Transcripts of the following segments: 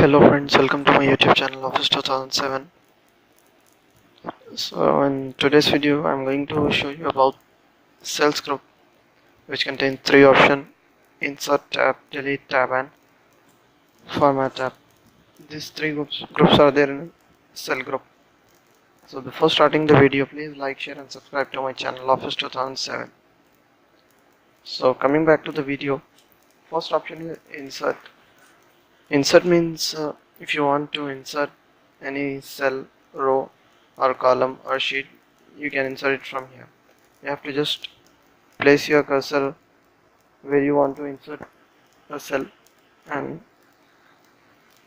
Hello friends, welcome to my YouTube channel Office 2007. So in today's video I'm going to show you about cells group, which contains three options: insert tab, delete tab and format tab. These three groups are there in cell group. So before starting the video, please like, share and subscribe to my channel Office 2007. So coming back to the video, first option is insert. Insert means if you want to insert any cell, row or column or sheet, you can insert it from here. You have to just place your cursor where you want to insert a cell, and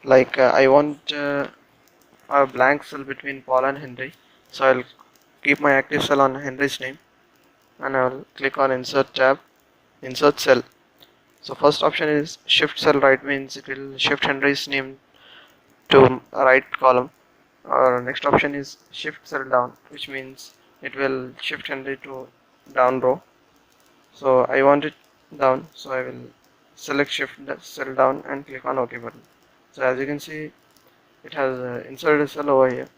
I want a blank cell between Paul and Henry, so I'll keep my active cell on Henry's name and I'll click on insert tab, insert cell. So first option is shift cell right, means it will shift Henry's name to right column. Or next option is shift cell down, which means it will shift Henry to down row. So I want it down, so I will select shift cell down and click on OK button. So as you can see, it has inserted a cell over here.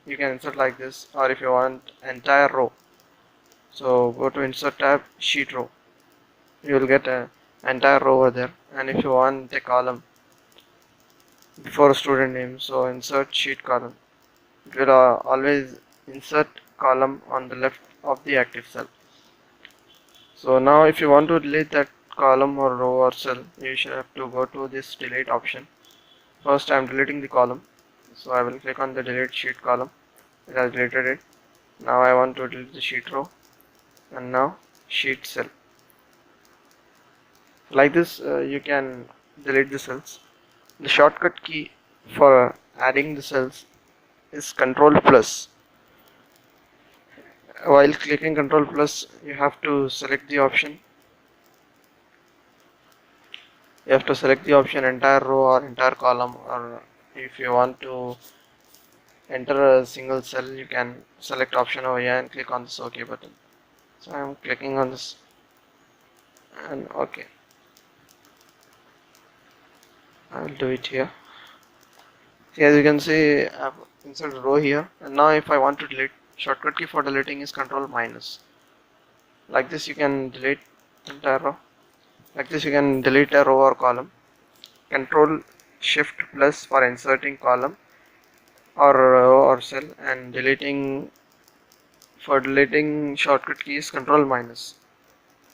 You can insert like this, or if you want entire row, so go to insert tab, sheet row. You will get an entire row over there. And if you want a column before a student name, so insert sheet column. It will always insert column on the left of the active cell. So now if you want to delete that column or row or cell, you should have to go to this delete option. First I am deleting the column, so I will click on the delete sheet column. It has deleted it. Now I want to delete the sheet row, and now sheet cell. Like this you can delete the cells. The shortcut key for adding the cells is Control plus. While clicking Control plus, you have to select the option. You have to select the option entire row or entire column, or if you want to enter a single cell, you can select option over here and click on this OK button. So I am clicking on this and OK. I will do it here. See, as you can see, I have inserted row here, and now if I want to delete, shortcut key for deleting is Control minus. Like this you can delete entire row. Like this you can delete a row or column. Control shift plus for inserting column or row or cell, and deleting shortcut key is Control minus.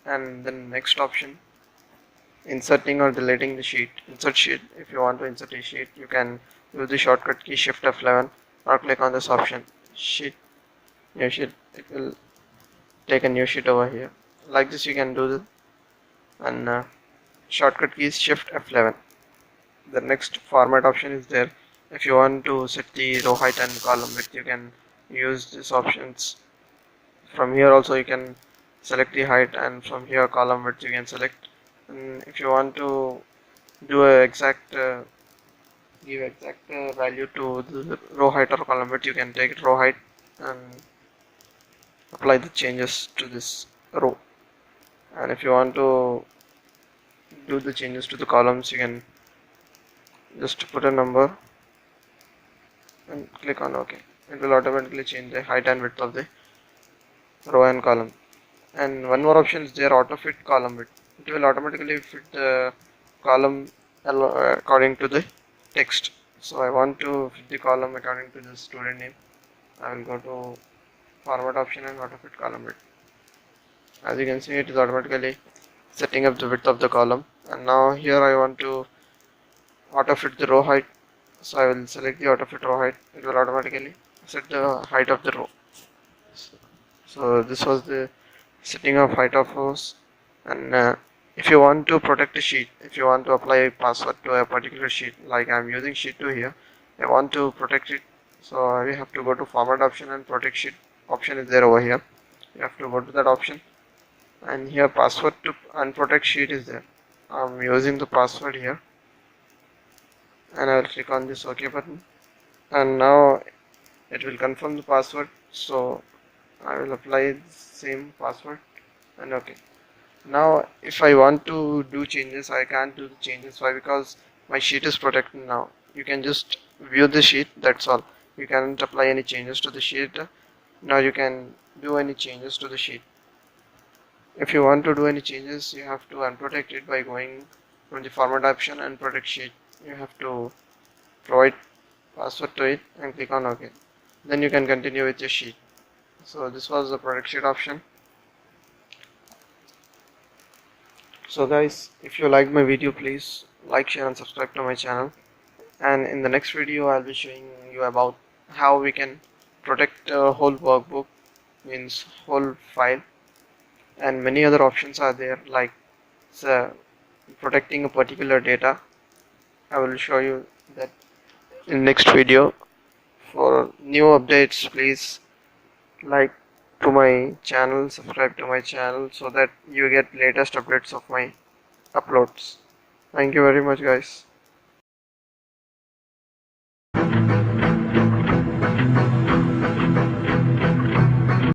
And then next option, inserting or deleting the sheet. Insert sheet. If you want to insert a sheet, you can use the shortcut key shift F11 or click on this option, sheet, new sheet. It will take a new sheet over here. Like this you can do this, and shortcut key is shift F11. The next format option is there. If you want to set the row height and column width, you can use these options. From here also you can select the height, and from here column width you can select. And if you want to do a give exact value to the row height or column width, you can take row height and apply the changes to this row. And if you want to do the changes to the columns, you can just put a number and click on OK. It will automatically change the height and width of the row and column. And one more option is there, Autofit column width. It will automatically fit the column according to the text. So I want to fit the column according to the student name. I will go to format option and Autofit column width. As you can see, it is automatically setting up the width of the column. And now here I want to autofit the row height, so I will select the autofit row height. It will automatically set the height of the row. So this was the setting of height of rows. And if you want to protect a sheet, if you want to apply a password to a particular sheet, like I am using sheet 2 here, I want to protect it, so we have to go to format option, and protect sheet option is there over here. You have to go to that option, and here password to unprotect sheet is there. I am using the password here, and I will click on this OK button, and now it will confirm the password. So I will apply the same password and OK. Now if I want to do changes, I can't do the changes. Why? Because my sheet is protected now. you can just view the sheet, that's all. You can't apply any changes to the sheet. Now you can do any changes to the sheet. If you want to do any changes, you have to unprotect it by going from the format option and protect sheet. You have to provide password to it and click on OK. Then you can continue with your sheet. So this was the protect sheet option. So guys, if you liked my video, please like, share and subscribe to my channel. And in the next video I'll be showing you about how we can protect a whole workbook, means whole file, and many other options are there, like protecting a particular data. I will show you that in next video. For new updates, please like to my channel, subscribe to my channel, so that you get latest updates of my uploads. Thank you very much guys.